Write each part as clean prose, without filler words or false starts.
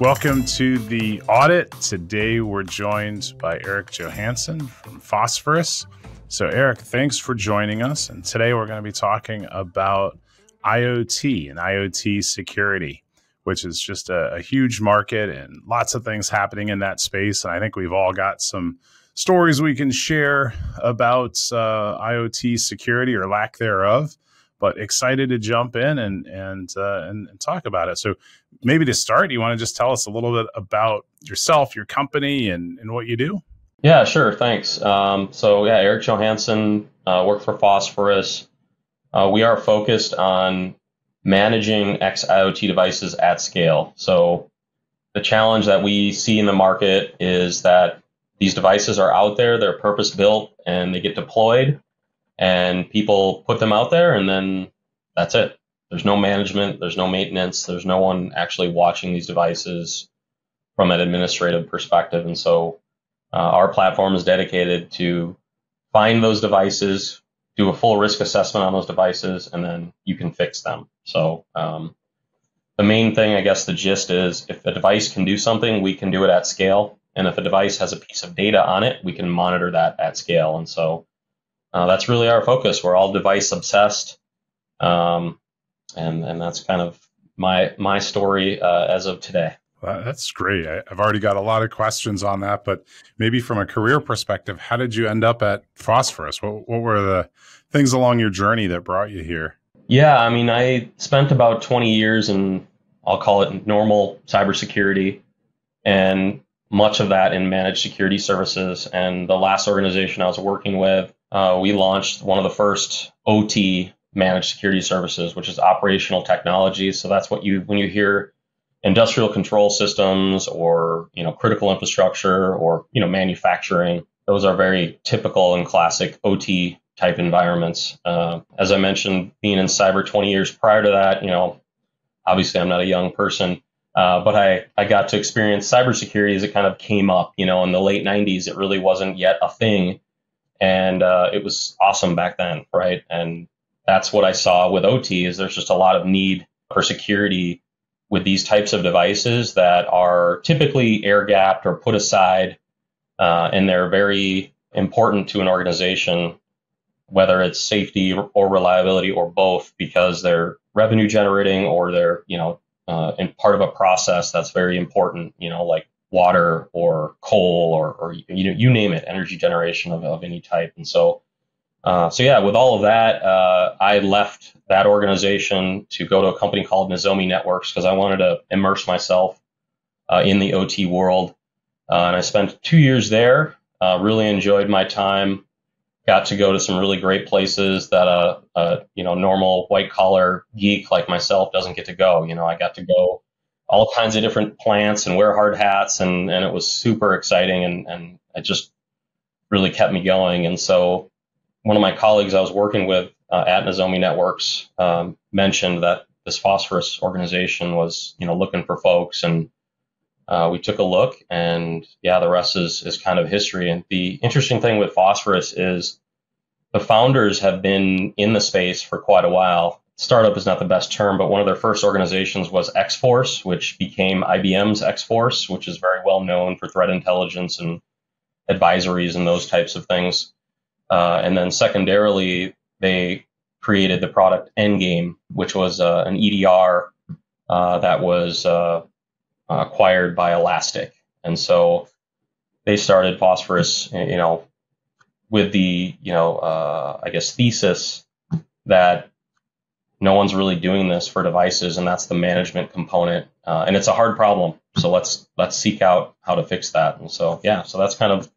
Welcome to the audit. Today we're joined by Eric Johansson from Phosphorus. So Eric, thanks for joining us. And today we're going to be talking about IoT and IoT security, which is just a huge market and lots of things happening in that space. And I think we've all got some stories we can share about IoT security or lack thereof. But excited to jump in and talk about it. So maybe to start, you want to just tell us a little bit about yourself, your company, and what you do? Yeah, sure. Thanks. Eric Johansson, work for Phosphorus. We are focused on managing xIoT devices at scale. So the challenge that we see in the market is that these devices are out there, they're purpose-built, and they get deployed. And people put them out there, and then that's it. There's no management, there's no maintenance, there's no one actually watching these devices from an administrative perspective. And so our platform is dedicated to find those devices, do a full risk assessment on those devices, and then you can fix them. So the main thing, I guess the gist is, if a device can do something, we can do it at scale. And if a device has a piece of data on it, we can monitor that at scale. And so that's really our focus. We're all device obsessed, and that's kind of my story as of today. Well, that's great. I've already got a lot of questions on that, but maybe from a career perspective, how did you end up at Phosphorus? What were the things along your journey that brought you here? Yeah, I mean, I spent about 20 years in, I'll call it normal cybersecurity, and much of that in managed security services. And the last organization I was working with, we launched one of the first OT managed security services, which is operational technology. So that's what when you hear industrial control systems or, critical infrastructure or, manufacturing, those are very typical and classic OT type environments. As I mentioned, being in cyber 20 years prior to that, obviously I'm not a young person, but I got to experience cybersecurity as it kind of came up, in the late 90s. It really wasn't yet a thing. And it was awesome back then, right? And that's what I saw with OT is there's just a lot of need for security with these types of devices that are typically air-gapped or put aside, and they're very important to an organization, whether it's safety or reliability or both, because they're revenue generating or they're, in part of a process that's very important, like water or coal or you name it, energy generation of any type. And so with all of that, I left that organization to go to a company called Nozomi Networks because I wanted to immerse myself in the OT world. And I spent 2 years there, really enjoyed my time, got to go to some really great places that a normal white collar geek like myself doesn't get to go. I got to go all kinds of different plants and wear hard hats, and it was super exciting, and it just really kept me going. And so one of my colleagues I was working with at Nozomi Networks mentioned that this Phosphorus organization was looking for folks, and we took a look, and the rest is kind of history. And the interesting thing with Phosphorus is the founders have been in the space for quite a while. Startup is not the best term, but one of their first organizations was X-Force, which became IBM's X-Force, which is very well known for threat intelligence and advisories and those types of things. And then secondarily, they created the product Endgame, which was an EDR that was acquired by Elastic. And so they started Phosphorus, with the, thesis that no one's really doing this for devices, and that's the management component. And it's a hard problem. So let's seek out how to fix that. And so that's kind of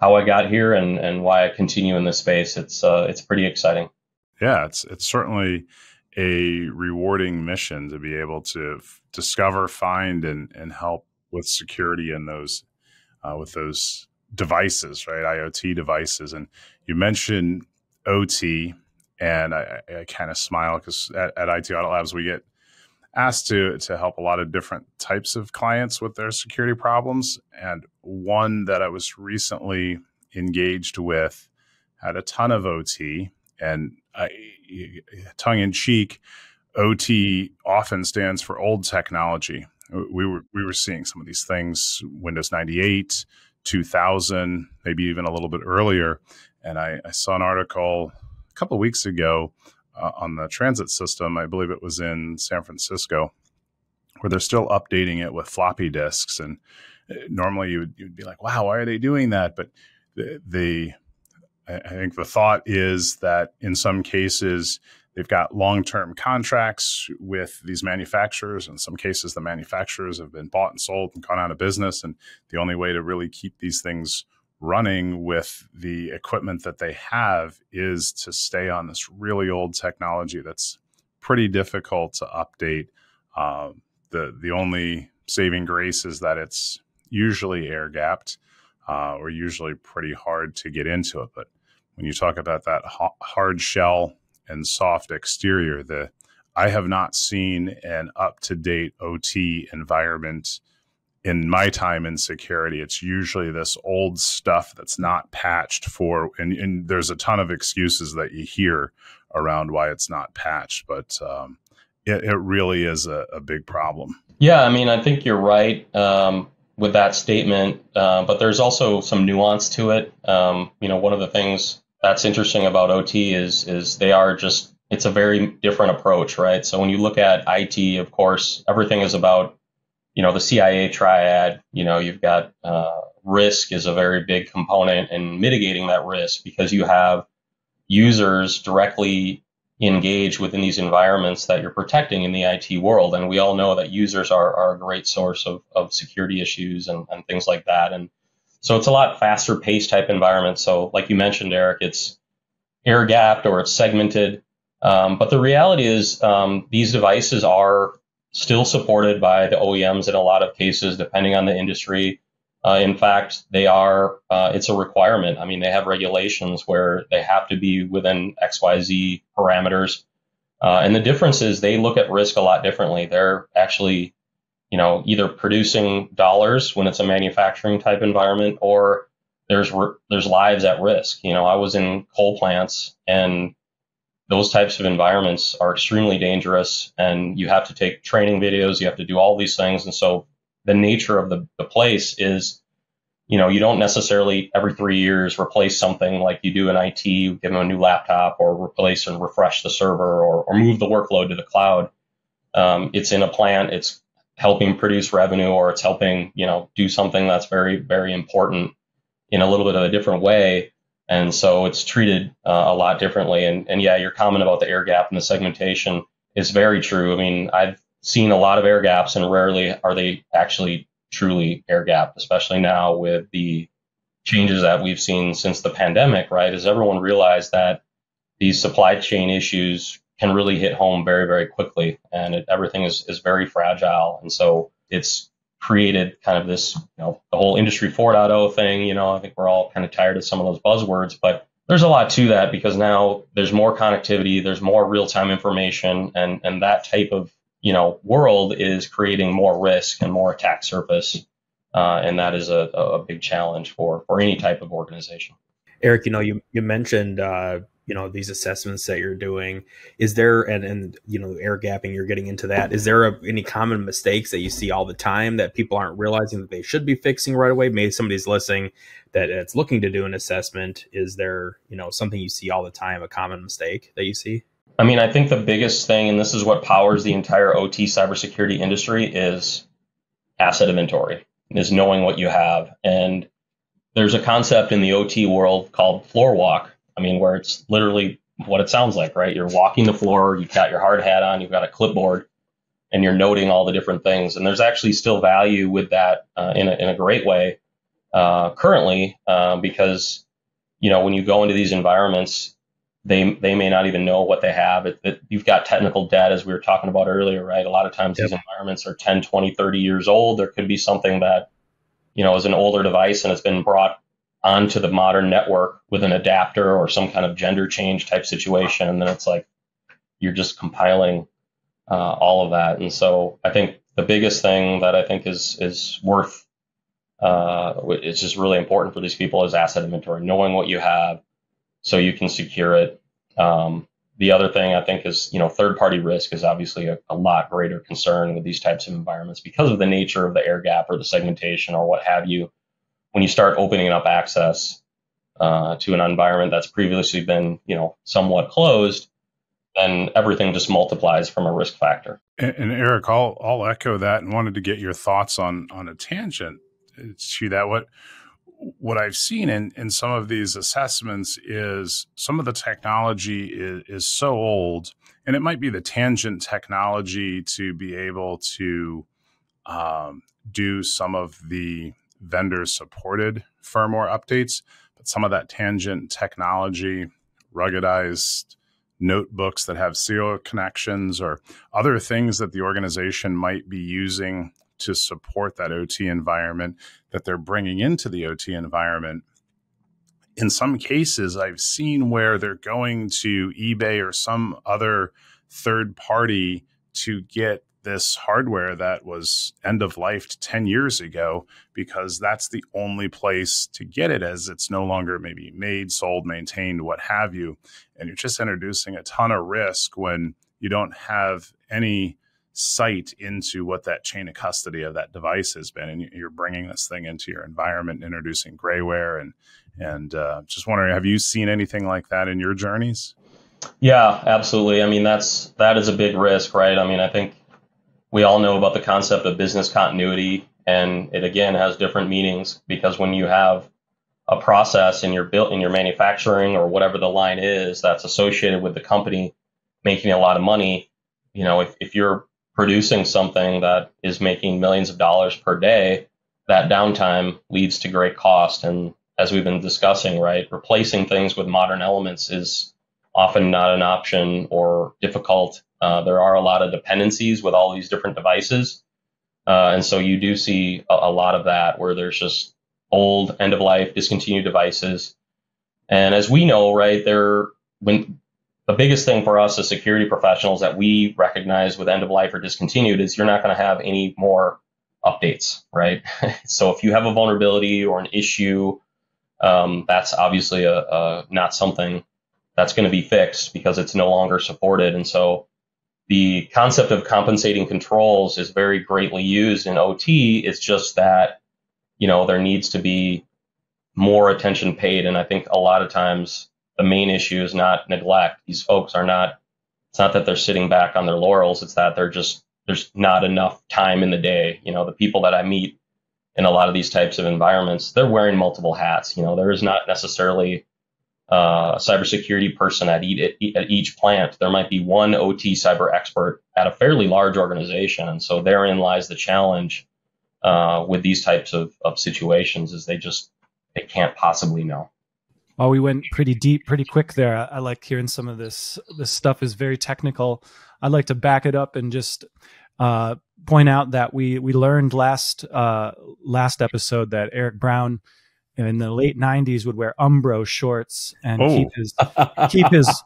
how I got here and why I continue in this space. It's pretty exciting. Yeah, it's certainly a rewarding mission to be able to discover, find, and help with security in those with those devices, right? IoT devices. And you mentioned OT, and I kind of smile because at IT Audit Labs we get asked to help a lot of different types of clients with their security problems. And one that I was recently engaged with had a ton of OT, and tongue in cheek, OT often stands for old technology. we were seeing some of these things, Windows 98, 2000, maybe even a little bit earlier. And I saw an article a couple of weeks ago on the transit system. I believe it was in San Francisco, where they're still updating it with floppy disks. And normally you'd be like, wow, why are they doing that? But I think the thought is that in some cases they've got long-term contracts with these manufacturers. In some cases, the manufacturers have been bought and sold and gone out of business. And the only way to really keep these things running with the equipment that they have is to stay on this really old technology that's pretty difficult to update. The only saving grace is that it's usually air gapped or usually pretty hard to get into it. But when you talk about that hard shell and soft exterior, I have not seen an up-to-date OT environment in my time in security. It's usually this old stuff that's not patched for, and there's a ton of excuses that you hear around why it's not patched, but it really is a big problem. Yeah, I mean, I think you're right with that statement, but there's also some nuance to it. One of the things that's interesting about OT is it's a very different approach, right? So when you look at IT, of course, everything is about, the CIA triad. You've got risk is a very big component in mitigating that risk, because you have users directly engage within these environments that you're protecting in the IT world. And we all know that users are a great source of security issues and things like that. And so it's a lot faster paced type environment. So like you mentioned, Eric, it's air gapped or it's segmented. But the reality is these devices are still supported by the OEMs in a lot of cases, depending on the industry. In fact, it's a requirement. I mean, they have regulations where they have to be within XYZ parameters. And the difference is they look at risk a lot differently. They're actually, either producing dollars when it's a manufacturing type environment, or there's lives at risk. I was in coal plants, and those types of environments are extremely dangerous, and you have to take training videos, you have to do all these things. And so the nature of the place is, you don't necessarily every 3 years replace something like you do in IT, give them a new laptop, or replace and refresh the server, or move the workload to the cloud. It's in a plant, it's helping produce revenue, or it's helping, do something that's very, very important in a little bit of a different way. And so it's treated a lot differently. And yeah, your comment about the air gap and the segmentation is very true. I mean, I've seen a lot of air gaps, and rarely are they actually truly air gapped, especially now with the changes that we've seen since the pandemic, right? As everyone realized that these supply chain issues can really hit home very, very quickly, and everything is very fragile. And so it's created kind of this, the whole Industry 4.0 thing. I think we're all kind of tired of some of those buzzwords, but there's a lot to that, because now there's more connectivity, there's more real-time information, and that type of world is creating more risk and more attack surface, and that is a big challenge for any type of organization. Eric, you mentioned these assessments that you're doing. Is there and air gapping? You're getting into that. Is there any common mistakes that you see all the time that people aren't realizing that they should be fixing right away? Maybe somebody's listening that it's looking to do an assessment. Is there something you see all the time, a common mistake that you see? I mean, I think the biggest thing, and this is what powers the entire OT cybersecurity industry, is asset inventory, is knowing what you have. And there's a concept in the OT world called floor walk. I mean, where it's literally what it sounds like, right? You're walking the floor, you've got your hard hat on, you've got a clipboard, and you're noting all the different things. And there's actually still value with that in a great way currently, because, when you go into these environments, they may not even know what they have. You've got technical debt, as we were talking about earlier, right? A lot of times These environments are 10, 20, 30 years old. There could be something that, is an older device, and it's been brought onto the modern network with an adapter or some kind of gender change type situation. And then it's like, you're just compiling all of that. And so I think the biggest thing that I think is worth, it's just really important for these people, is asset inventory, knowing what you have so you can secure it. the other thing I think is, third-party risk is obviously a lot greater concern with these types of environments because of the nature of the air gap or the segmentation or what have you. When you start opening up access to an environment that's previously been, somewhat closed, then everything just multiplies from a risk factor. And Eric, I'll echo that and wanted to get your thoughts on a tangent to that. What I've seen in some of these assessments is some of the technology is so old, and it might be the tangent technology to be able to do some of the vendor-supported firmware updates, but some of that tangent technology, ruggedized notebooks that have serial connections or other things that the organization might be using to support that OT environment that they're bringing into the OT environment. In some cases, I've seen where they're going to eBay or some other third party to get this hardware that was end of life 10 years ago, because that's the only place to get it, as it's no longer maybe made, sold, maintained, what have you. And you're just introducing a ton of risk when you don't have any sight into what that chain of custody of that device has been. And you're bringing this thing into your environment, introducing grayware. And just wondering, have you seen anything like that in your journeys? Yeah, absolutely. I mean, that is a big risk, right? I mean, I think we all know about the concept of business continuity, and it again has different meanings, because when you have a process in your manufacturing or whatever the line is that's associated with the company making a lot of money, if you're producing something that is making millions of dollars per day, that downtime leads to great cost. And as we've been discussing, right, replacing things with modern elements is often not an option or difficult. There are a lot of dependencies with all these different devices. And so you do see a lot of that where there's just old, end of life, discontinued devices. And as we know, right, the biggest thing for us as security professionals that we recognize with end of life or discontinued is you're not going to have any more updates, right? So if you have a vulnerability or an issue, that's obviously not something that's going to be fixed because it's no longer supported. And so the concept of compensating controls is very greatly used in OT. It's just that, there needs to be more attention paid. And I think a lot of times the main issue is not neglect. These folks it's not that they're sitting back on their laurels. It's that there's not enough time in the day. The people that I meet in a lot of these types of environments, they're wearing multiple hats. There is not necessarily a cybersecurity person at each plant. There might be one OT cyber expert at a fairly large organization. And so therein lies the challenge with these types of situations, is they can't possibly know. Well, we went pretty deep, pretty quick there. I like hearing some of this. This stuff is very technical. I'd like to back it up and just point out that we learned last episode that Eric Brown in the late 90s would wear Umbro shorts and keep his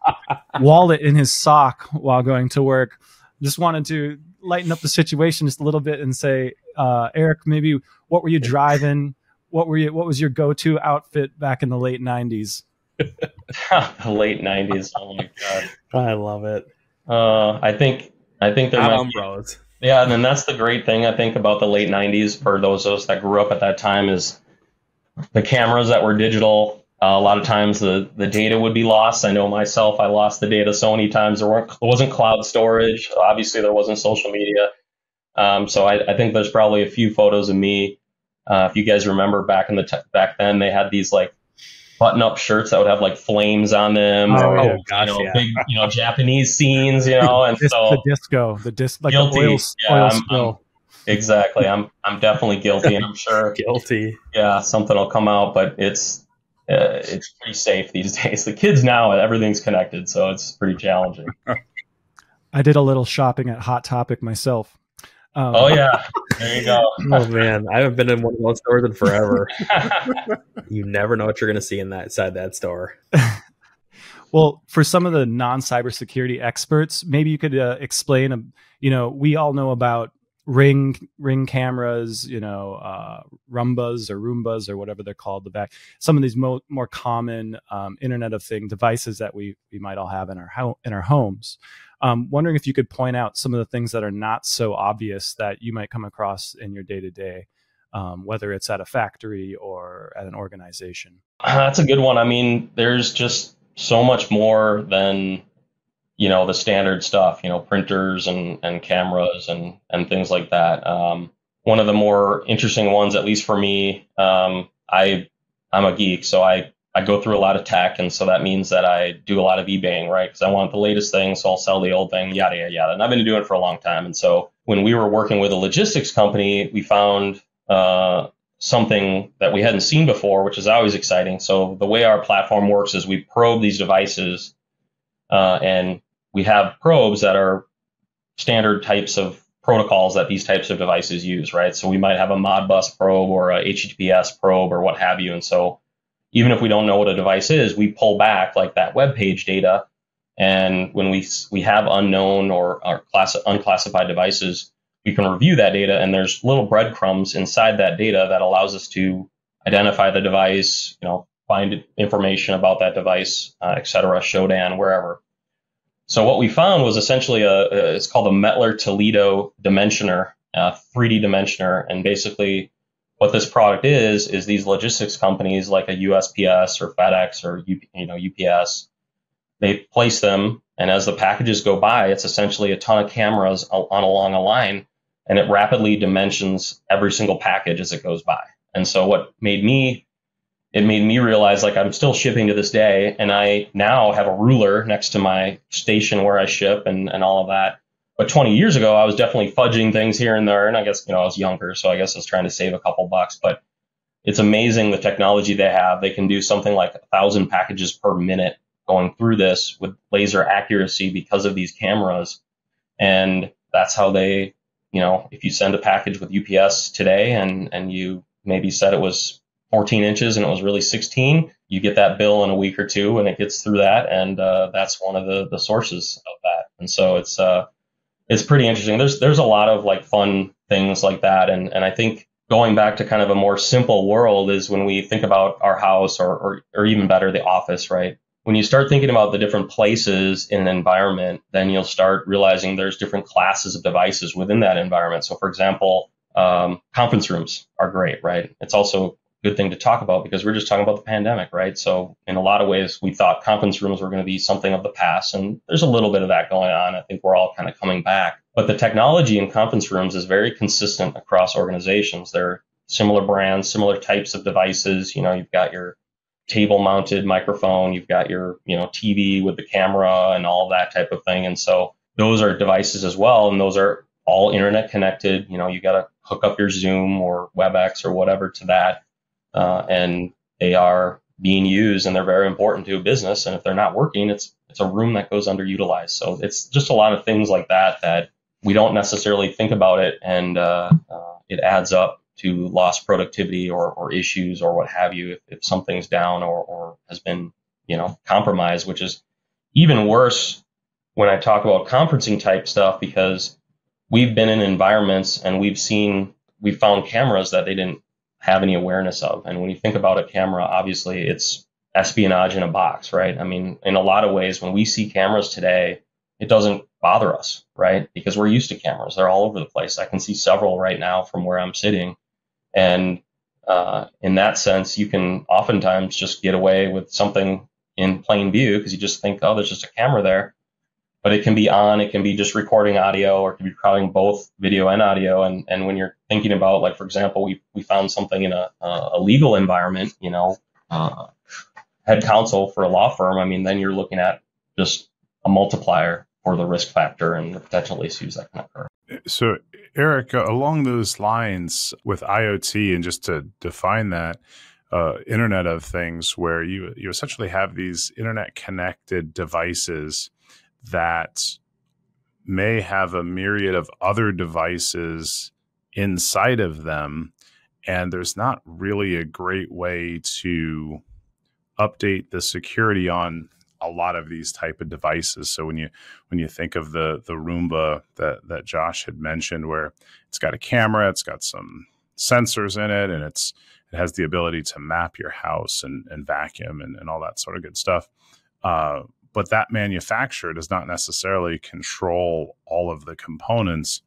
wallet in his sock while going to work. Just wanted to lighten up the situation just a little bit and say, Eric, maybe what were you driving? What was your go-to outfit back in the late 90s? The late 90s. Oh my God. I love it. I think there might Umbros. Yeah, and then that's the great thing I think about the late 90s for those of us that grew up at that time is the cameras that were digital. A lot of times the data would be lost. I know myself, I lost the data so many times. There wasn't cloud storage. Obviously, there wasn't social media. So I think there's probably a few photos of me. If you guys remember back then, they had these like button-up shirts that would have like flames on them, big Japanese scenes, and so the disco, like guilty. oil spill. Exactly. I'm definitely guilty, and I'm sure guilty. Yeah, something will come out, but it's pretty safe these days. The kids now, everything's connected, so it's pretty challenging. I did a little shopping at Hot Topic myself. Oh yeah, there you go. Oh man, I haven't been in one of those stores in forever. You never know what you're going to see inside that store. Well, for some of the non-cybersecurity experts, maybe you could explain. We all know about ring cameras, Rumbas or Roombas or whatever they're called. Some of these more common Internet of Things devices that we might all have in our homes. Wondering if you could point out some of the things that are not so obvious that you might come across in your day to day, whether it's at a factory or at an organization. That's a good one. I mean, there's just so much more than the standard stuff, printers and cameras and things like that. One of the more interesting ones, at least for me, I'm a geek, so I go through a lot of tech, and so that means that I do a lot of eBaying, right? Because I want the latest thing, so I'll sell the old thing, yada, yada, yada. And I've been doing it for a long time. And so when we were working with a logistics company, we found something that we hadn't seen before, which is always exciting. So the way our platform works is we probe these devices, and we have probes that are standard types of protocols that these types of devices use, right? So we might have a Modbus probe or a HTTPS probe or what have you. And so even if we don't know what a device is, we pull back like that web page data. And when we have unknown or unclassified devices, we can review that data, and there's little breadcrumbs inside that data that allows us to identify the device, find information about that device, et cetera, Shodan, wherever. So what we found was essentially it's called a Mettler-Toledo dimensioner, 3D dimensioner. And basically what this product is these logistics companies like a USPS or FedEx or UPS, they place them, and as the packages go by, it's essentially a ton of cameras along a line, and it rapidly dimensions every single package as it goes by. And so what made me realize, like, I'm still shipping to this day, and I now have a ruler next to my station where I ship and all of that. But 20 years ago, I was definitely fudging things here and there, and I guess, I was younger, so I guess I was trying to save a couple bucks. But it's amazing the technology they have. They can do something like 1,000 packages per minute going through this with laser accuracy because of these cameras. And that's how they, if you send a package with UPS today and you maybe said it was 14 inches and it was really 16, you get that bill in a week or two and it gets through that. And that's one of the sources of that. And so it's pretty interesting. There's a lot of like fun things like that. And I think going back to kind of a more simple world is when we think about our house or even better, the office, right? When you start thinking about the different places in an environment, then you'll start realizing there's different classes of devices within that environment. So for example, conference rooms are great, right? It's also good thing to talk about because we're just talking about the pandemic, right? So in a lot of ways, we thought conference rooms were going to be something of the past, and there's a little bit of that going on. I think we're all kind of coming back. But the technology in conference rooms is very consistent across organizations. They're similar brands, similar types of devices. You've got your table-mounted microphone, you've got your TV with the camera and all that type of thing. And so those are devices as well, and those are all internet connected. You got to hook up your Zoom or WebEx or whatever to that. And they are being used, and they're very important to a business. And if they're not working, it's a room that goes underutilized. So it's just a lot of things like that we don't necessarily think about it, and it adds up to lost productivity or issues or what have you if something's down or has been compromised, which is even worse when I talk about conferencing type stuff, because we've been in environments and we've found cameras that they didn't have any awareness of. And when you think about a camera, obviously it's espionage in a box, right? I mean, in a lot of ways, when we see cameras today, it doesn't bother us, right? Because we're used to cameras. They're all over the place. I can see several right now from where I'm sitting. And in that sense, you can oftentimes just get away with something in plain view because you just think, oh, there's just a camera there. But it can be on, it can be just recording audio, or it can be recording both video and audio. And when you're thinking about, like, for example, we found something in a legal environment, head counsel for a law firm, I mean, then you're looking at just a multiplier for the risk factor and the potential issues that can occur. So, Eric, along those lines with IoT, and just to define that, Internet of Things, where you essentially have these internet connected devices that may have a myriad of other devices inside of them, and there's not really a great way to update the security on a lot of these type of devices. So when you think of the Roomba that Josh had mentioned, where it's got a camera, it's got some sensors in it, and it has the ability to map your house and vacuum and all that sort of good stuff. But that manufacturer does not necessarily control all of the components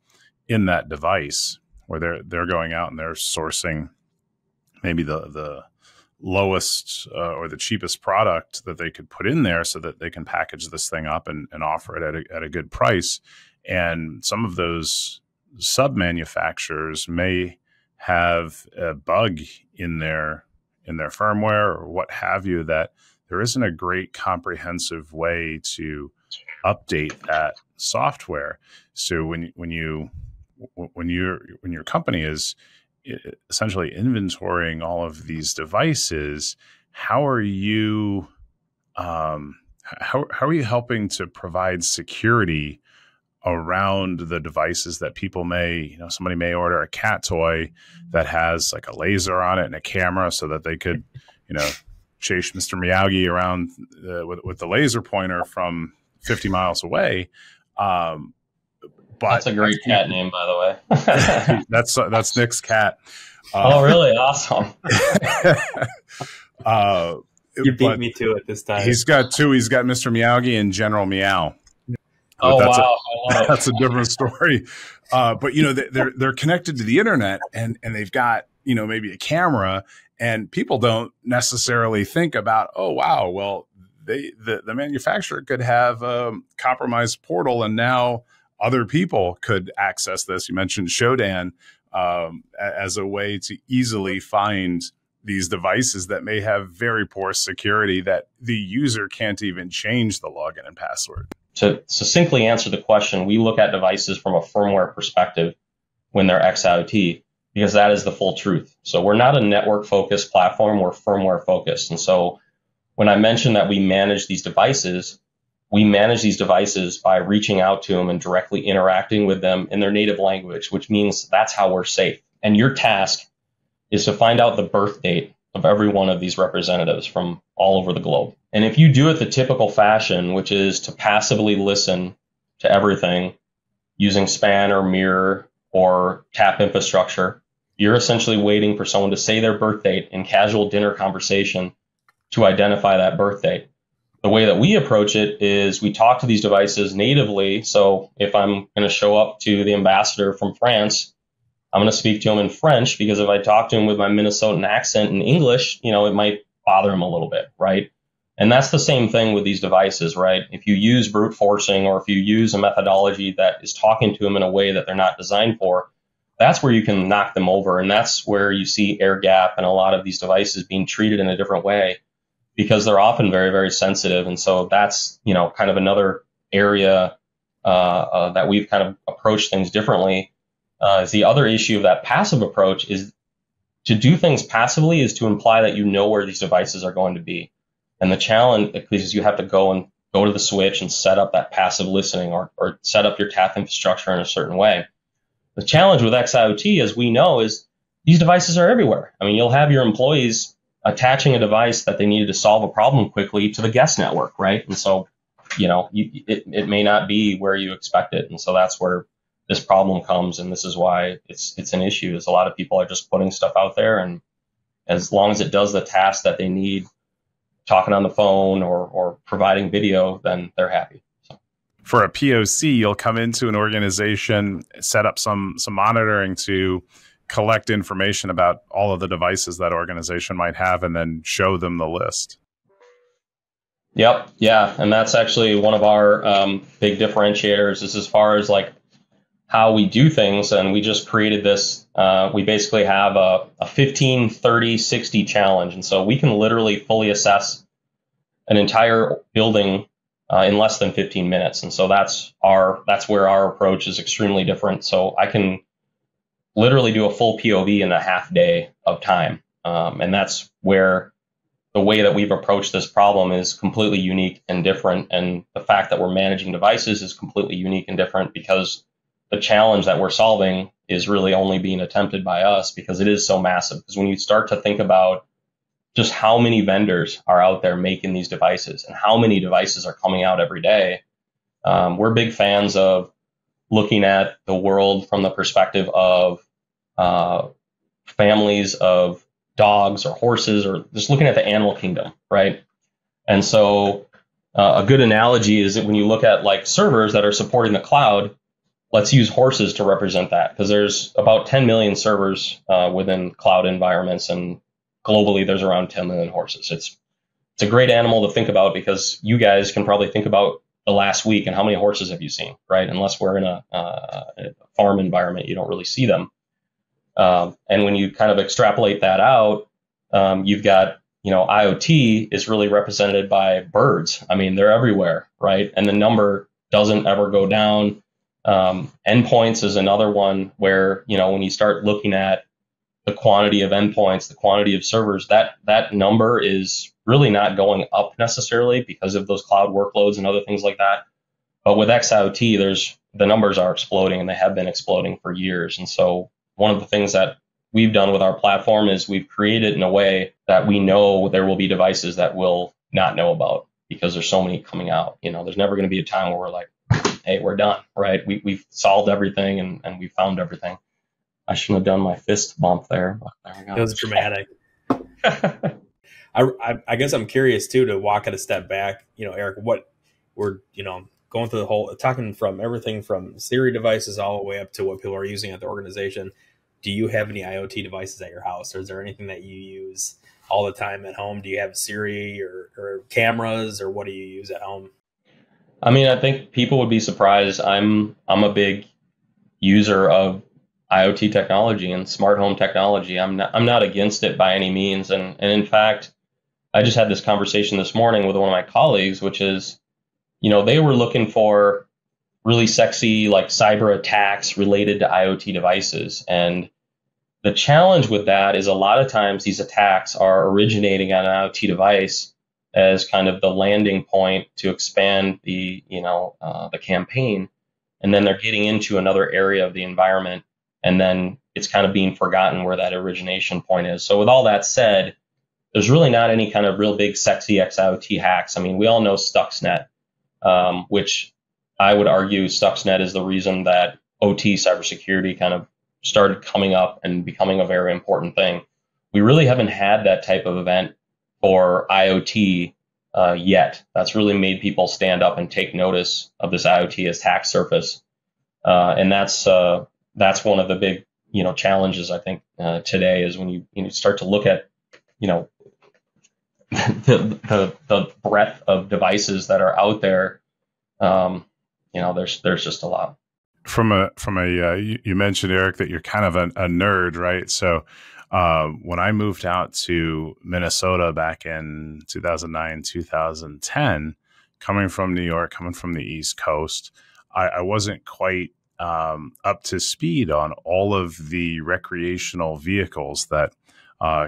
in that device, where they're going out and they're sourcing maybe the lowest or the cheapest product that they could put in there so that they can package this thing up and offer it at a good price. And some of those sub manufacturers may have a bug in their firmware or what have you, that there isn't a great comprehensive way to update that software. So when your company is essentially inventorying all of these devices, how are you helping to provide security around the devices that people may, somebody may order a cat toy that has like a laser on it and a camera so that they could, chase Mr. Miyagi around with the laser pointer from 50 miles away. But that's a great cat name, by the way. That's Nick's cat. Oh, really? Awesome. You beat me to it this time. He's got two. He's got Mr. Miyagi and General Meow. Oh, wow. That's a different story. But they're connected to the internet and they've got, maybe a camera, and people don't necessarily think about, oh, wow, well, the manufacturer could have a compromised portal and now other people could access this. You mentioned Shodan as a way to easily find these devices that may have very poor security that the user can't even change the login and password. To succinctly answer the question, we look at devices from a firmware perspective when they're xIoT, because that is the full truth. So we're not a network-focused platform, we're firmware-focused. And so when I mentioned that we manage these devices by reaching out to them and directly interacting with them in their native language, which means that's how we're safe. And your task is to find out the birth date of every one of these representatives from all over the globe. And if you do it the typical fashion, which is to passively listen to everything using span or mirror or tap infrastructure, you're essentially waiting for someone to say their birth date in casual dinner conversation to identify that birth date. The way that we approach it is we talk to these devices natively. So if I'm going to show up to the ambassador from France, I'm going to speak to him in French, because if I talk to him with my Minnesotan accent in English, it might bother him a little bit, right? And that's the same thing with these devices, right? If you use brute forcing, or if you use a methodology that is talking to them in a way that they're not designed for, that's where you can knock them over. And that's where you see air gap and a lot of these devices being treated in a different way, because they're often very, very sensitive. And so that's, kind of another area that we've kind of approached things differently. Is the other issue of that passive approach is to do things passively is to imply that you know where these devices are going to be. And the challenge is you have to go to the switch and set up that passive listening or set up your tap infrastructure in a certain way. The challenge with xIoT, as we know, is these devices are everywhere. I mean, you'll have your employees attaching a device that they needed to solve a problem quickly to the guest network, right? And so, it may not be where you expect it. And so that's where this problem comes. And this is why it's an issue, is a lot of people are just putting stuff out there. And as long as it does the task that they need, talking on the phone or providing video, then they're happy. So. For a POC, you'll come into an organization, set up some monitoring to collect information about all of the devices that organization might have, and then show them the list. Yep. Yeah. And that's actually one of our big differentiators, is as far as like how we do things. And we just created this. We basically have a 15, 30, 60 challenge. And so we can literally fully assess an entire building in less than 15 minutes. And so that's where our approach is extremely different. So I can literally do a full POV in a half day of time. And that's where the way that we've approached this problem is completely unique and different. And the fact that we're managing devices is completely unique and different, because the challenge that we're solving is really only being attempted by us, because it is so massive. Because when you start to think about just how many vendors are out there making these devices and how many devices are coming out every day. We're big fans of looking at the world from the perspective of families of dogs or horses, or just looking at the animal kingdom, right? And so a good analogy is that when you look at like servers that are supporting the cloud, let's use horses to represent that, because there's about 10 million servers within cloud environments, and globally there's around 10 million horses. It's a great animal to think about, because you guys can probably think about the last week and how many horses have you seen, right? Unless we're in a farm environment, you don't really see them. And when you kind of extrapolate that out, you've got, IoT is really represented by birds. I mean, they're everywhere, right? And the number doesn't ever go down. Endpoints is another one where, when you start looking at the quantity of endpoints, the quantity of servers, that number is really not going up necessarily because of those cloud workloads and other things like that. But with xIoT, the numbers are exploding, and they have been exploding for years. And so one of the things that we've done with our platform is we've created in a way that we know there will be devices that we'll not know about, because there's so many coming out. There's never going to be a time where we're like, hey, we're done, right? We've solved everything and we found everything. I shouldn't have done my fist bump there, but there we go. It was dramatic. I guess I'm curious too, to walk it a step back. Eric, what we're going through the whole, talking from everything from Siri devices all the way up to what people are using at the organization. Do you have any IoT devices at your house, or is there anything that you use all the time at home? Do you have Siri or cameras, or what do you use at home? I mean, I think people would be surprised. I'm a big user of IoT technology and smart home technology. I'm not against it by any means. And in fact, I just had this conversation this morning with one of my colleagues, which is, they were looking for really sexy, like, cyber attacks related to IoT devices. And the challenge with that is a lot of times these attacks are originating on an IoT device as kind of the landing point to expand the campaign. And then they're getting into another area of the environment, and then it's kind of being forgotten where that origination point is. So with all that said, there's really not any kind of real big sexy xIoT hacks. I mean, we all know Stuxnet, which I would argue Stuxnet is the reason that OT cybersecurity kind of started coming up and becoming a very important thing. We really haven't had that type of event for IoT yet. That's really made people stand up and take notice of this IoT attack surface. And that's one of the big, challenges, I think, today, is when you start to look at, the breadth of devices that are out there. There's just a lot. You mentioned, Eric, that you're kind of a nerd, right? So when I moved out to Minnesota back in 2009, 2010, coming from New York, coming from the East Coast, I wasn't quite up to speed on all of the recreational vehicles that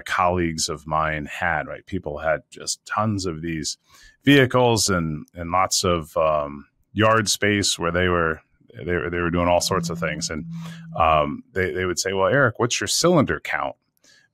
colleagues of mine had, right? People had just tons of these vehicles and lots of yard space where they were doing all sorts of things. And they would say, well, Eric, what's your cylinder count?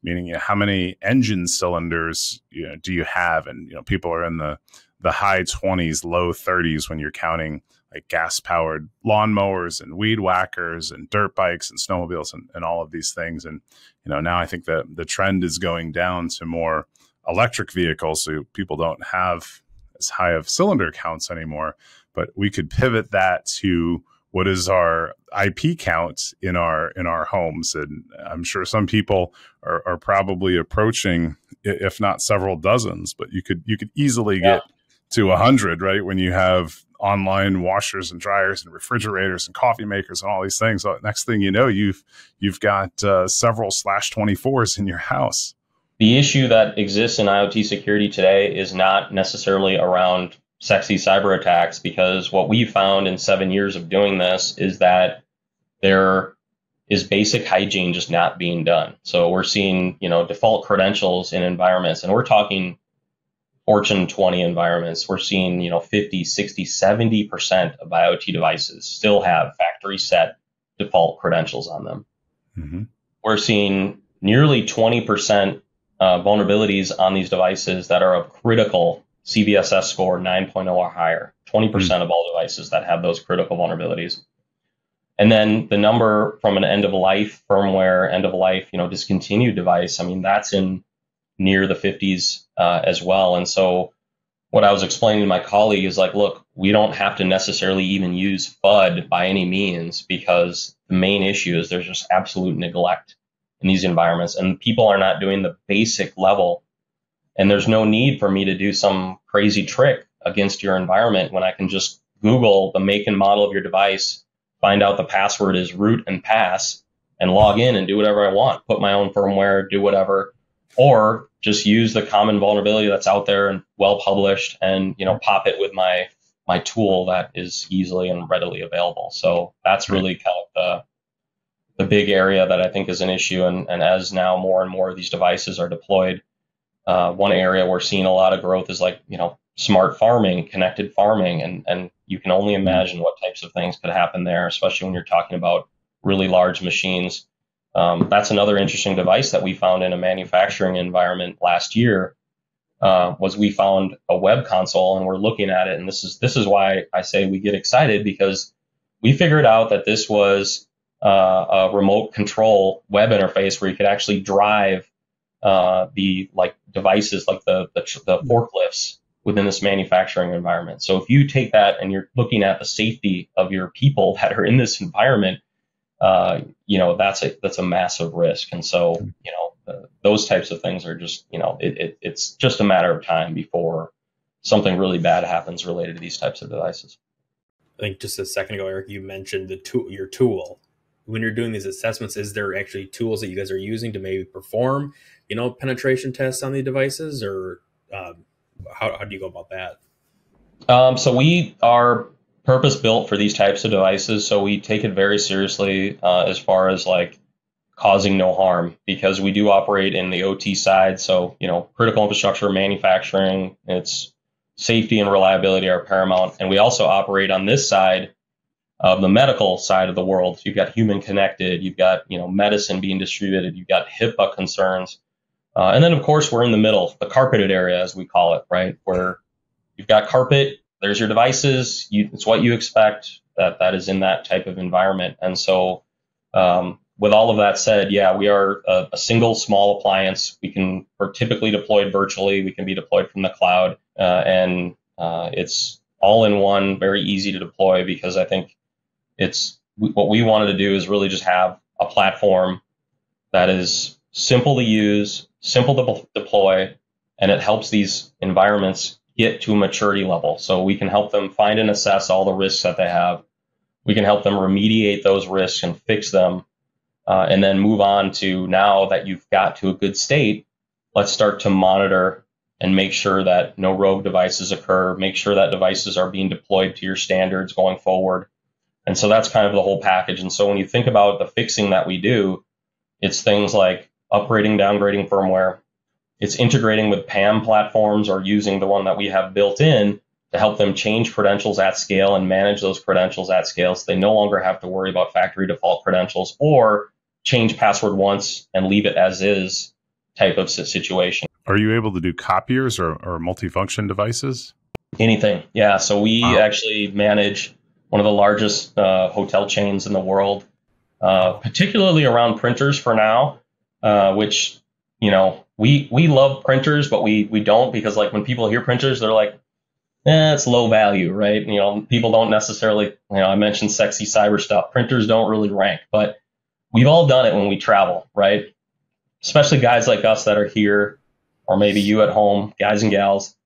Meaning, how many engine cylinders do you have? And people are in the high 20s, low 30s when you're counting like gas-powered lawnmowers and weed whackers and dirt bikes and snowmobiles and all of these things. And now I think that the trend is going down to more electric vehicles, so people don't have as high of cylinder counts anymore. But we could pivot that to what is our IP count in our homes. And I'm sure some people are probably approaching, if not several dozens, but you could easily get to 100, right? When you have online washers and dryers and refrigerators and coffee makers and all these things. So next thing you know, you've got several /24s in your house. The issue that exists in IoT security today is not necessarily around sexy cyber attacks, because what we found in 7 years of doing this is that there is basic hygiene just not being done. So we're seeing, default credentials in environments, and we're talking Fortune 20 environments. We're seeing, 50, 60, 70% of IoT devices still have factory set default credentials on them. Mm-hmm. We're seeing nearly 20% vulnerabilities on these devices that are of critical CVSS score 9.0 or higher, 20% of all devices that have those critical vulnerabilities. And then the number from an end of life firmware, end of life, discontinued device, I mean, that's in near the 50s as well. And so what I was explaining to my colleague is like, look, we don't have to necessarily even use FUD by any means, because the main issue is there's just absolute neglect in these environments, and people are not doing the basic level. And there's no need for me to do some crazy trick against your environment when I can just Google the make and model of your device, find out the password is root and pass, and log in and do whatever I want, put my own firmware, do whatever, or just use the common vulnerability that's out there and well published, and pop it with my tool that is easily and readily available. So that's really kind of the big area that I think is an issue. And as now more and more of these devices are deployed, one area we're seeing a lot of growth is like, smart farming, connected farming. And you can only imagine what types of things could happen there, especially when you're talking about really large machines. That's another interesting device that we found in a manufacturing environment last year. Was we found a web console, and we're looking at it. And this is why I say we get excited, because we figured out that this was a remote control web interface where you could actually drive the devices like the forklifts within this manufacturing environment. So if you take that and you're looking at the safety of your people that are in this environment, that's a massive risk. And so, those types of things are just, it's just a matter of time before something really bad happens related to these types of devices. I think just a second ago, Eric, you mentioned your tool. When you're doing these assessments, is there actually tools that you guys are using to maybe perform, penetration tests on the devices, or how do you go about that? So we are purpose built for these types of devices. So we take it very seriously as far as like causing no harm, because we do operate in the OT side. So, critical infrastructure, manufacturing, it's safety and reliability are paramount. And we also operate on this side of the medical side of the world. You've got human connected, you've got, medicine being distributed, you've got HIPAA concerns. And then, of course, we're in the middle, the carpeted area, as we call it, right? Where you've got carpet, there's your devices, it's what you expect that is in that type of environment. And so with all of that said, yeah, we are a single small appliance. We're typically deployed virtually. We can be deployed from the cloud. And it's all in one, very easy to deploy, because I think what we wanted to do is really just have a platform that is simple to use, simple to deploy, and it helps these environments get to a maturity level. So we can help them find and assess all the risks that they have. We can help them remediate those risks and fix them, and then move on to, now that you've got to a good state, let's start to monitor and make sure that no rogue devices occur, make sure that devices are being deployed to your standards going forward. And so that's kind of the whole package. And so when you think about the fixing that we do, it's things like upgrading, downgrading firmware. It's integrating with PAM platforms, or using the one that we have built in to help them change credentials at scale and manage those credentials at scale, so they no longer have to worry about factory default credentials or change password once and leave it as is type of situation. Are you able to do copiers or multifunction devices? Anything. Yeah. So we actually manage one of the largest hotel chains in the world, particularly around printers for now, which, we love printers, but we don't, because like when people hear printers, they're like, it's low value, right? People don't necessarily, I mentioned sexy cyber stuff. Printers don't really rank, but we've all done it when we travel, right? Especially guys like us that are here, or maybe you at home, guys and gals.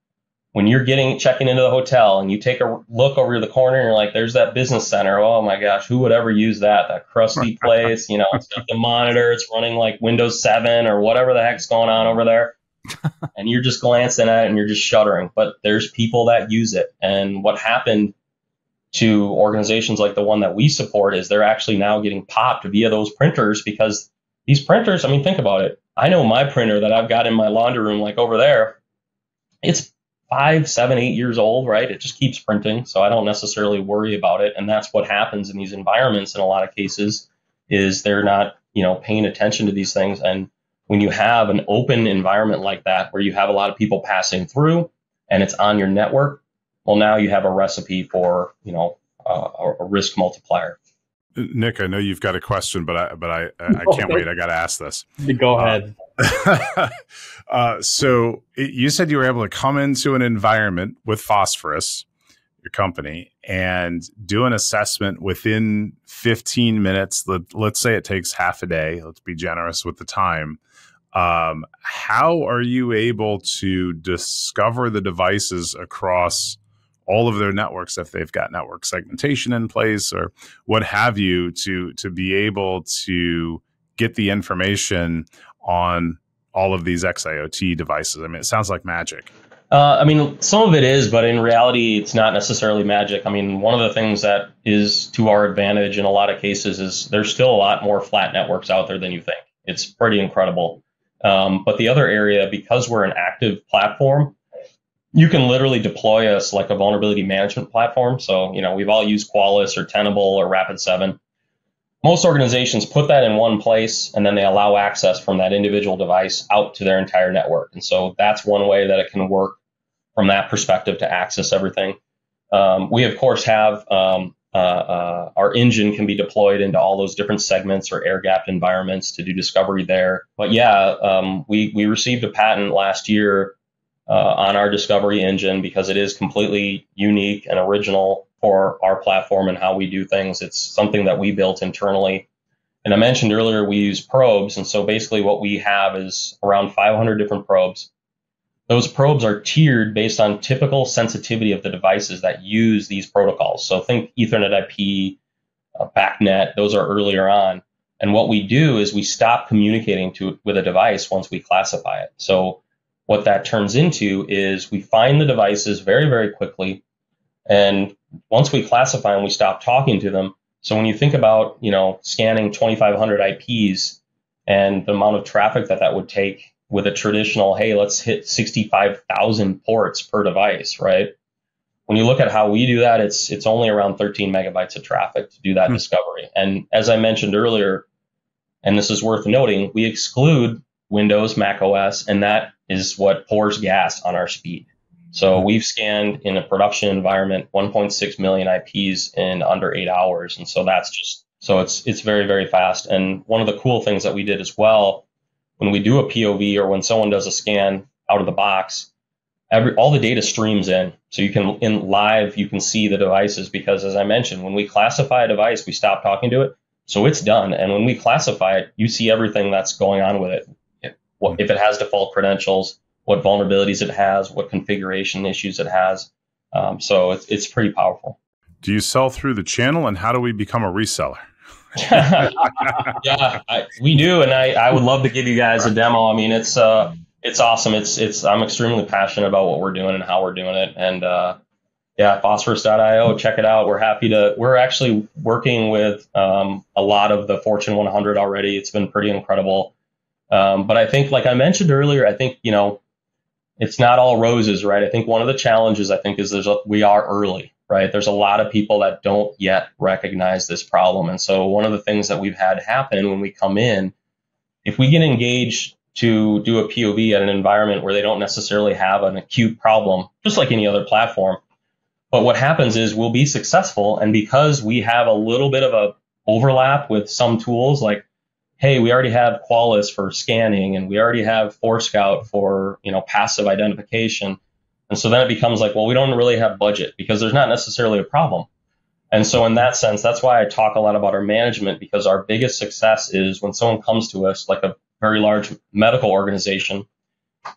When you're checking into the hotel and you take a look over the corner and you're like, there's that business center. Oh my gosh, who would ever use that crusty place? It's got the monitor, it's running like Windows 7 or whatever the heck's going on over there. And you're just glancing at it and you're just shuddering. But there's people that use it. And what happened to organizations like the one that we support is they're actually now getting popped via those printers, because these printers, I mean, think about it. I know my printer that I've got in my laundry room, like over there, it's 5, 7, 8 years old, right? It just keeps printing. So I don't necessarily worry about it. And that's what happens in these environments in a lot of cases, is they're not, paying attention to these things. And when you have an open environment like that, where you have a lot of people passing through and it's on your network, well, now you have a recipe for, a risk multiplier. Nick, I know you've got a question, but I can't wait. I got to ask this. Go ahead. So you said you were able to come into an environment with Phosphorus, your company, and do an assessment within 15 minutes. Let's say it takes half a day. Let's be generous with the time. How are you able to discover the devices across all of their networks, if they've got network segmentation in place or what have you, to be able to get the information on all of these xIoT devices? I mean, it sounds like magic. Some of it is, but in reality, it's not necessarily magic. I mean, one of the things that is to our advantage in a lot of cases is there's still a lot more flat networks out there than you think. It's pretty incredible. But the other area, because we're an active platform, you can literally deploy us like a vulnerability management platform. So, we've all used Qualys or Tenable or Rapid7. Most organizations put that in one place, and then they allow access from that individual device out to their entire network. And so that's one way that it can work from that perspective to access everything. We, of course, have our engine can be deployed into all those different segments or air-gapped environments to do discovery there. But yeah, we received a patent last year on our discovery engine because it is completely unique and original for our platform and how we do things. It's something that we built internally. And I mentioned earlier we use probes. And so basically what we have is around 500 different probes. Those probes are tiered based on typical sensitivity of the devices that use these protocols. So think Ethernet IP, BACnet, those are earlier on. And what we do is we stop communicating with a device once we classify it. So what that turns into is we find the devices very, very quickly. And once we classify them, we stop talking to them. So when you think about, scanning 2,500 IPs and the amount of traffic that would take with a traditional, hey, let's hit 65,000 ports per device, right? When you look at how we do that, it's only around 13 megabytes of traffic to do that discovery. And as I mentioned earlier, and this is worth noting, we exclude Windows, Mac OS, and that is what pours gas on our speed. So we've scanned in a production environment 1.6 million IPs in under 8 hours. And so it's very, very fast. And one of the cool things that we did as well, when we do a POV or when someone does a scan out of the box, all the data streams in. So you can see the devices, because as I mentioned, when we classify a device, we stop talking to it. So it's done. And when we classify it, you see everything that's going on with it. If it has default credentials, what vulnerabilities it has, what configuration issues it has. So it's pretty powerful. Do you sell through the channel, and how do we become a reseller? Yeah, we do. And I would love to give you guys a demo. I mean, it's awesome. I'm extremely passionate about what we're doing and how we're doing it. And phosphorus.io, check it out. We're actually working with a lot of the Fortune 100 already. It's been pretty incredible. But I think, like I mentioned earlier, I think, it's not all roses, right? I think one of the challenges, is we are early, right? There's a lot of people that don't yet recognize this problem. And so one of the things that we've had happen when we come in, if we get engaged to do a POV at an environment where they don't necessarily have an acute problem, just like any other platform, but what happens is we'll be successful. And because we have a little bit of a overlap with some tools, like, hey, we already have Qualys for scanning, and we already have Forescout for, passive identification. And so then it becomes like, well, we don't really have budget because there's not necessarily a problem. And so in that sense, that's why I talk a lot about our management, because our biggest success is when someone comes to us, like a very large medical organization,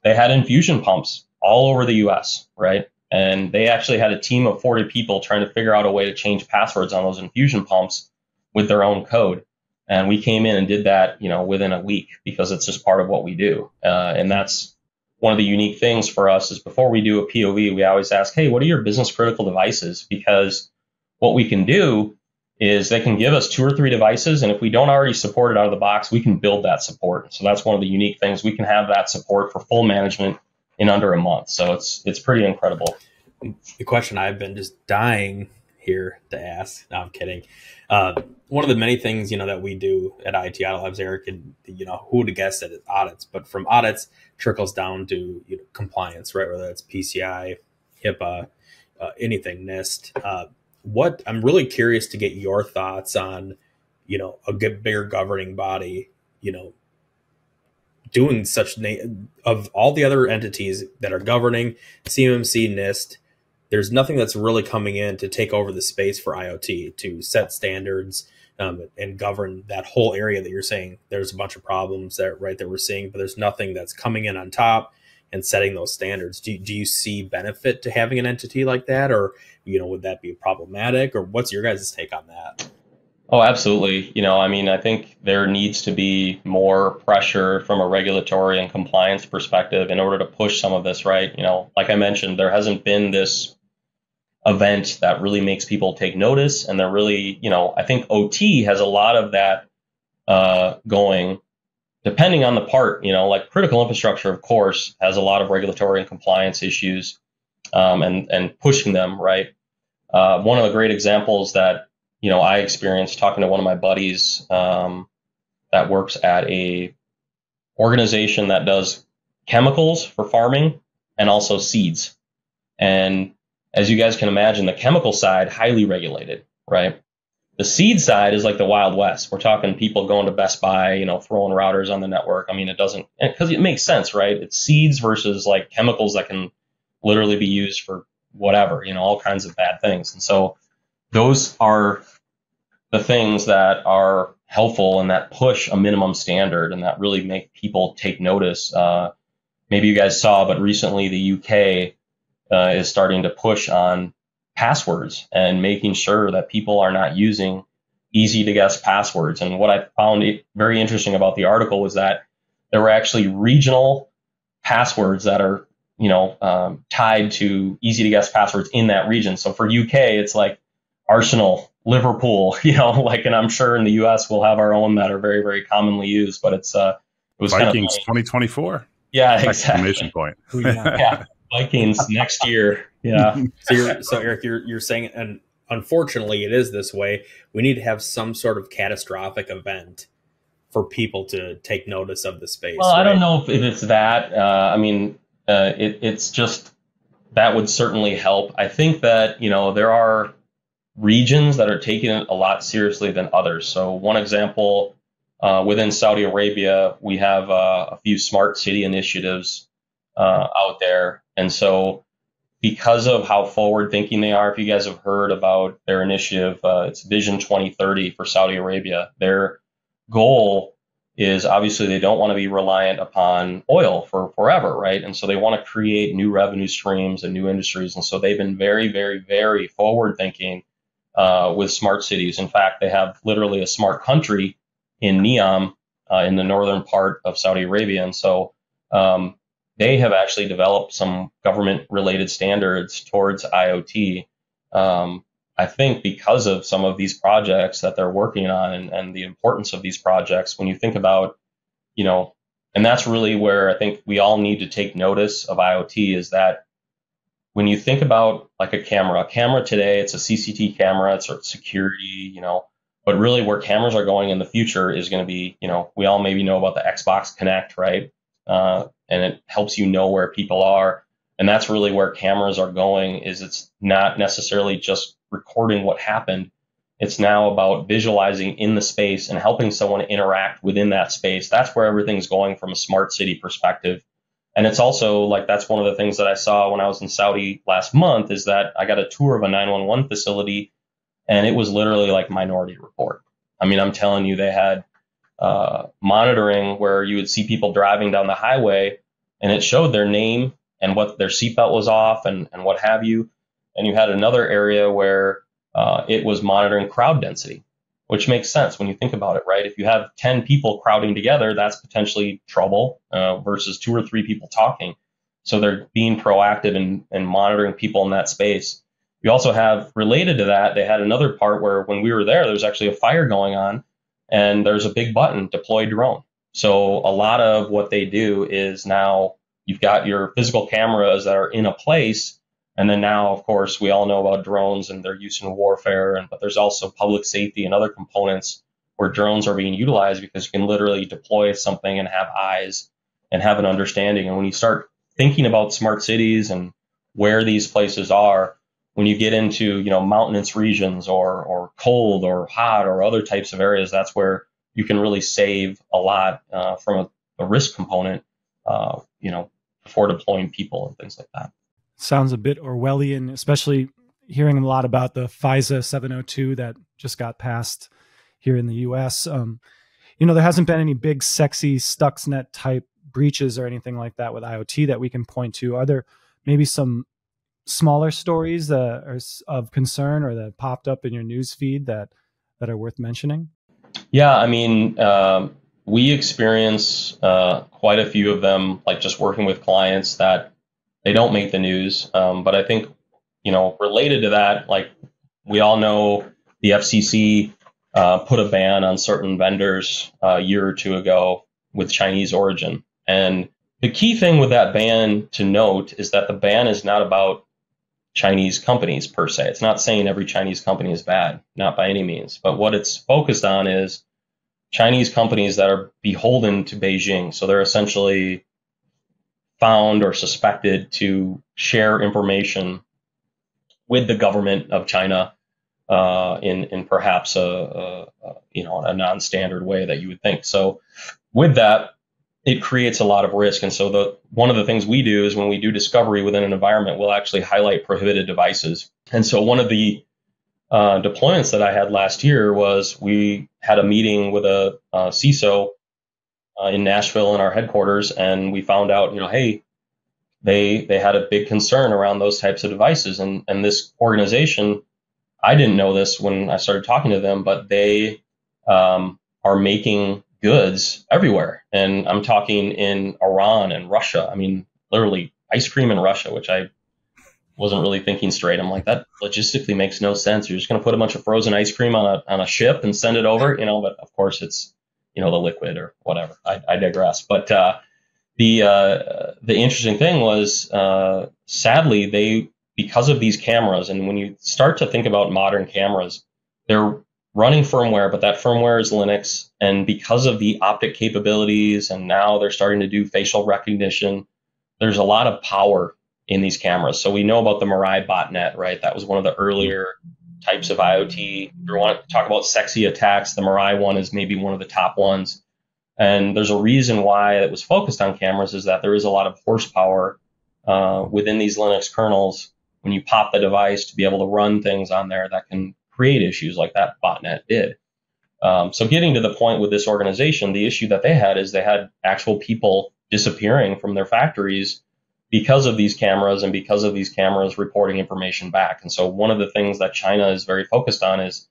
they had infusion pumps all over the US, right? And they actually had a team of 40 people trying to figure out a way to change passwords on those infusion pumps with their own code. And we came in and did that, within a week, because it's just part of what we do. And that's one of the unique things for us is before we do a POV, we always ask, hey, what are your business critical devices? Because what we can do is they can give us 2 or 3 devices. And if we don't already support it out of the box, we can build that support. So that's one of the unique things. We can have that support for full management in under a month. So it's pretty incredible. The question I've been just dying, here to ask. No, I'm kidding. One of the many things, that we do at IoT Audit Labs, Eric, and who would have guessed that it's audits, but from audits trickles down to compliance, right? Whether that's PCI, HIPAA, anything, NIST. What I'm really curious to get your thoughts on, a bigger governing body, doing such of all the other entities that are governing CMMC, NIST. There's nothing that's really coming in to take over the space for IoT, to set standards and govern that whole area that you're saying there's a bunch of problems that we're seeing, but there's nothing that's coming in on top and setting those standards. Do you see benefit to having an entity like that, or would that be problematic, or what's your guys' take on that? Oh, absolutely. I think there needs to be more pressure from a regulatory and compliance perspective in order to push some of this, right? Like I mentioned, there hasn't been this event that really makes people take notice. And they're really, I think OT has a lot of that going, depending on the part, like critical infrastructure, of course, has a lot of regulatory and compliance issues and pushing them, right? One of the great examples that I experienced talking to one of my buddies that works at a organization that does chemicals for farming and also seeds. And as you guys can imagine, the chemical side, highly regulated, right? The seed side is like the Wild West. We're talking people going to Best Buy, throwing routers on the network. It doesn't, because it makes sense, right? It's seeds versus like chemicals that can literally be used for whatever, all kinds of bad things. And so those are the things that are helpful and that push a minimum standard and that really make people take notice. Maybe you guys saw, but recently the UK is starting to push on passwords and making sure that people are not using easy to guess passwords. And what I found very interesting about the article was that there were actually regional passwords that are, tied to easy to guess passwords in that region. So for UK, it's like Arsenal, Liverpool, and I'm sure in the US we'll have our own that are very, very commonly used, but it was Vikings 2024. Yeah, exactly. Point. Yeah. Vikings next year. Yeah. So Eric, you're saying, and unfortunately it is this way, we need to have some sort of catastrophic event for people to take notice of the space. Well, right? I don't know if it's that. It's just that would certainly help. I think that, there are regions that are taking it a lot seriously than others. So one example, within Saudi Arabia, we have a few smart city initiatives out there. And so because of how forward thinking they are, if you guys have heard about their initiative, it's Vision 2030 for Saudi Arabia. Their goal is obviously they don't want to be reliant upon oil for forever, right? And so they want to create new revenue streams and new industries. And so they've been very, very, very forward thinking with smart cities. In fact, they have literally a smart country in Neom in the northern part of Saudi Arabia. And so they have actually developed some government-related standards towards IoT. I think because of some of these projects that they're working on and the importance of these projects, when you think about, and that's really where I think we all need to take notice of IoT, is that when you think about like a camera today, it's a CCT camera, it's security, but really where cameras are going in the future is going to be, we all maybe know about the Xbox Connect, right? And it helps you know where people are. And that's really where cameras are going, is it's not necessarily just recording what happened. It's now about visualizing in the space and helping someone interact within that space. That's where everything's going from a smart city perspective. And it's also like, that's one of the things that I saw when I was in Saudi last month, is that I got a tour of a 911 facility, and it was literally like Minority Report. I'm telling you, they had monitoring where you would see people driving down the highway and it showed their name and what their seatbelt was off and what have you. And you had another area where it was monitoring crowd density, which makes sense when you think about it, right? If you have 10 people crowding together, that's potentially trouble versus 2 or 3 people talking. So they're being proactive and monitoring people in that space. You also have, related to that, they had another part where when we were there was actually a fire going on, and there's a big button, deploy drone. So a lot of what they do is now you've got your physical cameras that are in a place, And then now, of course, we all know about drones and their use in warfare, but there's also public safety and other components where drones are being utilized because you can literally deploy something and have eyes and have an understanding. And when you start thinking about smart cities and where these places are, when you get into, mountainous regions or cold or hot or other types of areas, that's where you can really save a lot from a risk component, before deploying people and things like that. Sounds a bit Orwellian, especially hearing a lot about the FISA 702 that just got passed here in the US. There hasn't been any big, sexy Stuxnet type breaches or anything like that with IoT that we can point to. Are there maybe some smaller stories that are of concern or that popped up in your news feed that are worth mentioning? Yeah, I mean, we experience quite a few of them, like just working with clients that they don't make the news. But I think, related to that, like we all know the FCC put a ban on certain vendors a year or two ago with Chinese origin. And the key thing with that ban to note is that the ban is not about Chinese companies per se. It's not saying every Chinese company is bad, not by any means. But what it's focused on is Chinese companies that are beholden to Beijing. So they're essentially found or suspected to share information with the government of China in perhaps a non-standard way that you would think. So with that, it creates a lot of risk. And so one of the things we do is when we do discovery within an environment, we'll actually highlight prohibited devices. And so one of the deployments that I had last year was we had a meeting with a CISO in Nashville in our headquarters, and we found out, hey, they had a big concern around those types of devices. And this organization, I didn't know this when I started talking to them, but they are making goods everywhere. And I'm talking in Iran and Russia. I mean, literally ice cream in Russia, which I wasn't really thinking straight. I'm like, that logistically makes no sense. You're just going to put a bunch of frozen ice cream on a ship and send it over, but of course it's, the liquid or whatever. I digress. But the interesting thing was, sadly, because of these cameras, and when you start to think about modern cameras, they're running firmware, but that firmware is Linux. And because of the optic capabilities, and now they're starting to do facial recognition, there's a lot of power in these cameras. So we know about the Mirai Botnet, right? That was one of the earlier types of IoT. If you want to talk about sexy attacks, the Mirai one is maybe one of the top ones. And there's a reason why it was focused on cameras, is that there is a lot of horsepower within these Linux kernels when you pop the device to be able to run things on there that can create issues like that botnet did. So getting to the point with this organization, the issue that they had is they had actual people disappearing from their factories because of these cameras and because of these cameras reporting information back. And so one of the things that China is very focused on is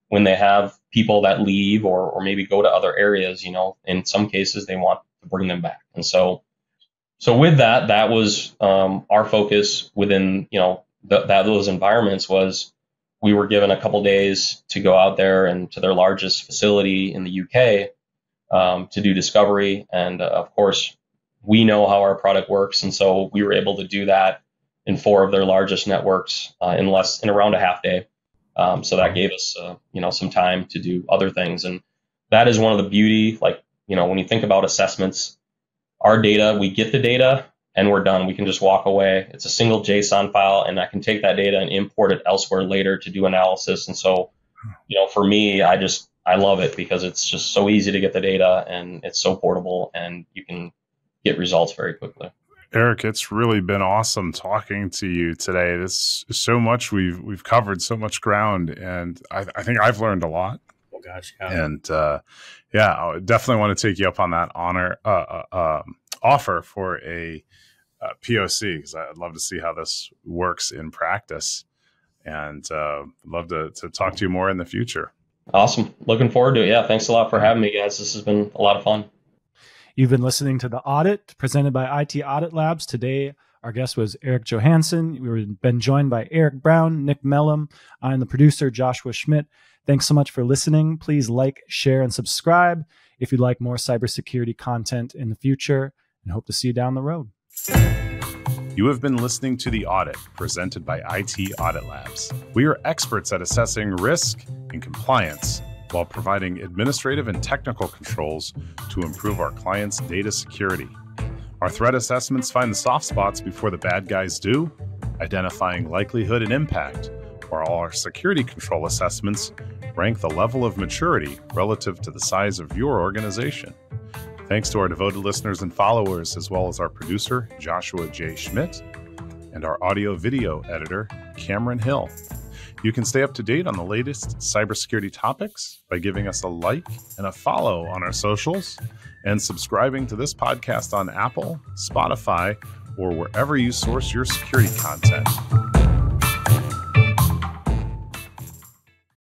when they have people that leave or maybe go to other areas, in some cases they want to bring them back. And so with that was our focus within, those environments was we were given a couple days to go out there and to their largest facility in the UK to do discovery. And of course, we know how our product works. And so we were able to do that in 4 of their largest networks in around a half day. So that gave us, some time to do other things. And that is one of the beauty, when you think about assessments, our data, we get the data and we're done. We can just walk away. It's a single JSON file, and I can take that data and import it elsewhere later to do analysis. And so, for me, I love it because it's just so easy to get the data and it's so portable and you can get results very quickly. Eric, it's really been awesome talking to you today. There's so much we've covered, so much ground, and I think I've learned a lot. Oh gosh, yeah. And I definitely want to take you up on that offer for a POC, because I'd love to see how this works in practice, and I'd love to talk to you more in the future. Awesome. Looking forward to it. Yeah, thanks a lot for having me, guys. This has been a lot of fun. You've been listening to The Audit, presented by IT Audit Labs. Today, our guest was Eric Johansson. We've been joined by Eric Brown, Nick Mellum. I'm the producer, Joshua Schmidt. Thanks so much for listening. Please like, share, and subscribe if you'd like more cybersecurity content in the future, and hope to see you down the road. You have been listening to The Audit, presented by IT Audit Labs. We are experts at assessing risk and compliance while providing administrative and technical controls to improve our clients' data security. Our threat assessments find the soft spots before the bad guys do, identifying likelihood and impact, while our security control assessments rank the level of maturity relative to the size of your organization. Thanks to our devoted listeners and followers, as well as our producer, Joshua J. Schmidt, and our audio-video editor, Cameron Hill. You can stay up to date on the latest cybersecurity topics by giving us a like and a follow on our socials and subscribing to this podcast on Apple, Spotify, or wherever you source your security content.